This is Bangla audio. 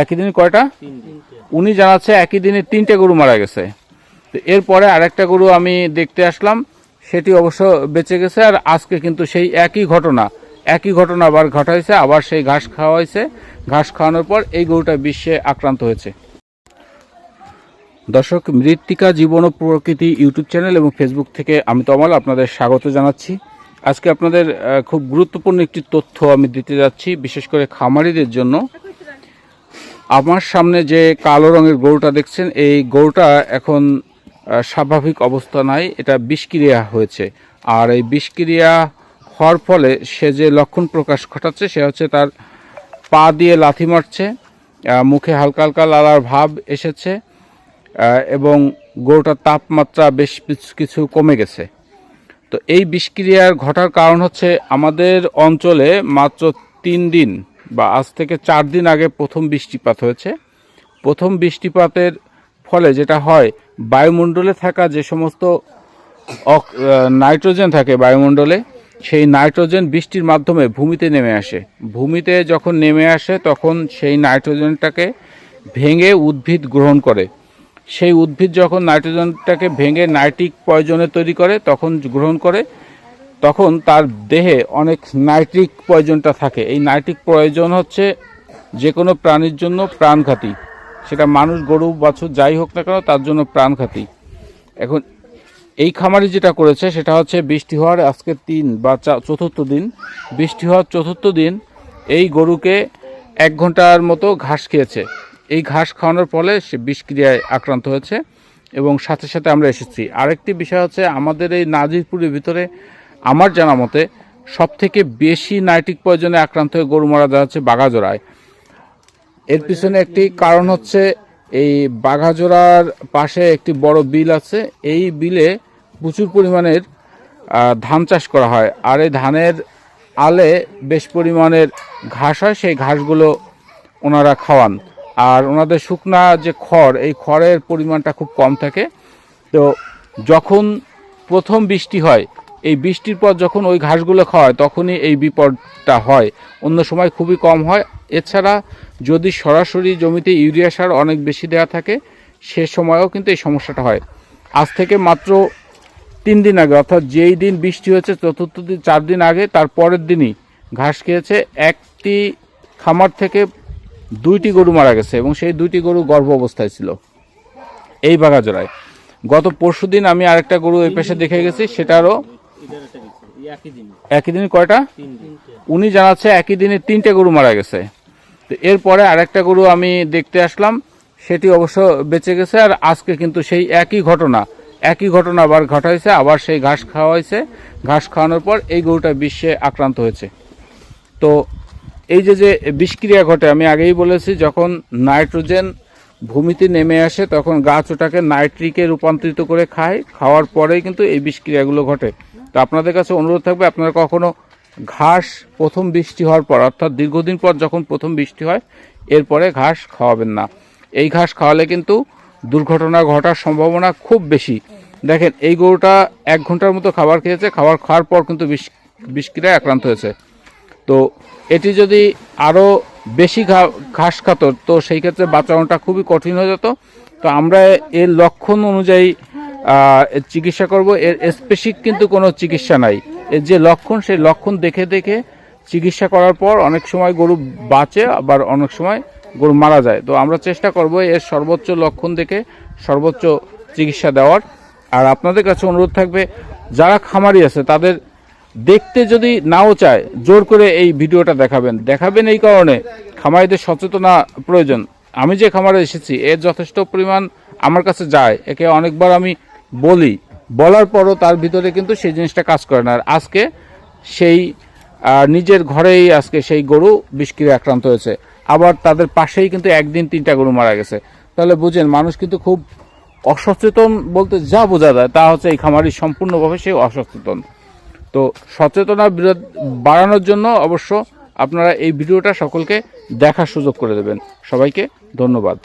একই দিনে কয়টা? উনি জানাচ্ছে একই দিনে 3টে গরু মারা গেছে। তো এরপরে আরেকটা গরু আমি দেখতে আসলাম, সেটি অবশ্য বেঁচে গেছে। আর আজকে কিন্তু সেই একই ঘটনা আবার ঘটা হয়েছে, আবার সেই ঘাস খাওয়া হয়েছে। ঘাস খাওয়ানোর পর এই গরুটা বিষে আক্রান্ত হয়েছে। দর্শক, মৃত্তিকা জীবন ও প্রকৃতি ইউটিউব চ্যানেল এবং ফেসবুক থেকে আমি তমাল আপনাদের স্বাগত জানাচ্ছি। আজকে আপনাদের খুব গুরুত্বপূর্ণ একটি তথ্য আমি দিতে যাচ্ছি, বিশেষ করে খামারিদের জন্য। আমার সামনে যে কালো রঙের গরুটা দেখছেন, এই গরুটা এখন স্বাভাবিক অবস্থা নাই, এটা বিষক্রিয়া হয়েছে। আর এই বিষক্রিয়া হওয়ার ফলে সে যে লক্ষণ প্রকাশ ঘটাচ্ছে সে হচ্ছে তার পা দিয়ে লাথি মারছে, মুখে হালকা হালকা লালার ভাব এসেছে এবং গরুটার তাপমাত্রা বেশ কিছু কমে গেছে। তো এই বিষক্রিয়ার ঘটার কারণ হচ্ছে আমাদের অঞ্চলে মাত্র 3 দিন বা আজ থেকে 4 দিন আগে প্রথম বৃষ্টিপাত হয়েছে। প্রথম বৃষ্টিপাতের ফলে যেটা হয়, বায়ুমণ্ডলে থাকা যে সমস্ত নাইট্রোজেন থাকে বায়ুমণ্ডলে, সেই নাইট্রোজেন বৃষ্টির মাধ্যমে ভূমিতে নেমে আসে। ভূমিতে যখন নেমে আসে তখন সেই নাইট্রোজেনটাকে ভেঙে উদ্ভিদ গ্রহণ করে। সেই উদ্ভিদ যখন নাইট্রোজেনটাকে ভেঙে নাইট্রিক পয়জনে তৈরি করে, তখন গ্রহণ করে, তখন তার দেহে অনেক নাইট্রিক পয়জনটা থাকে। এই নাইট্রিক পয়জন হচ্ছে যে কোনো প্রাণীর জন্য প্রাণঘাতী, সেটা মানুষ, গরু, বাছুর যাই হোক না কেন, তার জন্য প্রাণঘাতী। এখন এই খামারি যেটা করেছে সেটা হচ্ছে বৃষ্টি হওয়ার আজকে 3 বা 4র্থ দিন, বৃষ্টি হওয়ার 4র্থ দিন এই গরুকে 1 ঘন্টার মতো ঘাস খেয়েছে। এই ঘাস খাওয়ানোর ফলে সে বিষক্রিয়ায় আক্রান্ত হয়েছে এবং সাথে সাথে আমরা এসেছি। আরেকটি বিষয় হচ্ছে, আমাদের এই নাজিরপুরের ভিতরে আমার জানা মতে সবথেকে বেশি নাইট্রিক পয়জনে আক্রান্ত হয়ে গরু মারা যাওয়া হচ্ছে বাঘাজোড়ায়। এর পিছনে একটি কারণ হচ্ছে, এই বাঘাজোড়ার পাশে একটি বড় বিল আছে। এই বিলে প্রচুর পরিমাণের ধান চাষ করা হয়, আর এই ধানের আলে বেশ পরিমাণের ঘাস হয়। সেই ঘাসগুলো ওনারা খাওয়ান। আর ওনাদের শুকনা যে খড়, এই খড়ের পরিমাণটা খুব কম থাকে। তো যখন প্রথম বৃষ্টি হয়, এই বৃষ্টির পর যখন ওই ঘাসগুলো খাওয়ায় তখনই এই বিপদটা হয়, অন্য সময় খুবই কম হয়। এছাড়া যদি সরাসরি জমিতে ইউরিয়া সার অনেক বেশি দেওয়া থাকে, সে সময়ও কিন্তু এই সমস্যাটা হয়। আজ থেকে মাত্র 3 দিন আগে, অর্থাৎ যেই দিন বৃষ্টি হয়েছে 4র্থ দিন, 4 দিন আগে, তার পরের দিনই ঘাস খেয়েছে। একটি খামার থেকে 2টি গরু মারা গেছে এবং সেই 2টি গরু গর্ভ অবস্থায় ছিল এই বাঘাজোড়ায়। গত পরশু দিন আমি আরেকটা গরু এই পাশে দেখে গেছি, সেটারও একই দিনে কয়টা? উনি জানাচ্ছে একই দিনে 3টে গরু মারা গেছে। তো এরপরে আরেকটা গরু আমি দেখতে আসলাম, সেটি অবশ্য বেঁচে গেছে। আর আজকে কিন্তু সেই একই ঘটনা আবার ঘটা হয়েছে, আবার সেই ঘাস খাওয়া হয়েছে। ঘাস খাওয়ানোর পর এই গরুটা বিষে আক্রান্ত হয়েছে। তো এই যে বিষক্রিয়া ঘটে, আমি আগেই বলেছি, যখন নাইট্রোজেন ভূমিতে নেমে আসে তখন গাছ ওটাকে নাইট্রিকে রূপান্তরিত করে খায়। খাওয়ার পরেই কিন্তু এই বিষক্রিয়াগুলো ঘটে। তো আপনাদের কাছে অনুরোধ থাকবে, আপনারা কখনো ঘাস প্রথম বৃষ্টি হওয়ার পর, অর্থাৎ দীর্ঘদিন পর যখন প্রথম বৃষ্টি হয়, এরপরে ঘাস খাওয়াবেন না। এই ঘাস খাওয়ালে কিন্তু দুর্ঘটনা ঘটার সম্ভাবনা খুব বেশি। দেখেন, এই গরুটা 1 ঘন্টার মতো খাবার খেয়েছে, খাওয়ার পর কিন্তু বিষক্রিয়ায় আক্রান্ত হয়েছে। তো এটি যদি আরও বেশি ঘাস খাত, তো সেই ক্ষেত্রে বাঁচানোটা খুবই কঠিন হয়ে যেত। তো আমরা এর লক্ষণ অনুযায়ী চিকিৎসা করব। এর স্পেসিফিক কিন্তু কোনো চিকিৎসা নাই। এর যে লক্ষণ, সেই লক্ষণ দেখে দেখে চিকিৎসা করার পর অনেক সময় গরু বাঁচে, আবার অনেক সময় গরু মারা যায়। তো আমরা চেষ্টা করব এর সর্বোচ্চ লক্ষণ দেখে সর্বোচ্চ চিকিৎসা দেওয়ার। আর আপনাদের কাছে অনুরোধ থাকবে, যারা খামারি আছে তাদের দেখতে যদি নাও চায়, জোর করে এই ভিডিওটা দেখাবেন এই কারণে, খামারিদের সচেতনা প্রয়োজন। আমি যে খামারে এসেছি এর যথেষ্ট পরিমাণ আমার কাছে যায়, একে অনেকবার আমি বলার পরও তার ভিতরে কিন্তু সেই জিনিসটা কাজ করে না। আর আজকে সেই নিজের ঘরেই আজকে সেই গরু বিষক্রিয়ায় আক্রান্ত হয়েছে। আবার তাদের পাশেই কিন্তু একদিন 3টা গরু মারা গেছে। তাহলে বুঝেন, মানুষ কিন্তু খুব অসচেতন, বলতে যা বোঝা যায় তা হচ্ছে এই খামারি সম্পূর্ণভাবে সেই অসচেতন। তো সচেতনতা বাড়ানোর জন্য অবশ্য আপনারা এই ভিডিওটা সকলকে দেখার সুযোগ করে দেবেন। সবাইকে ধন্যবাদ।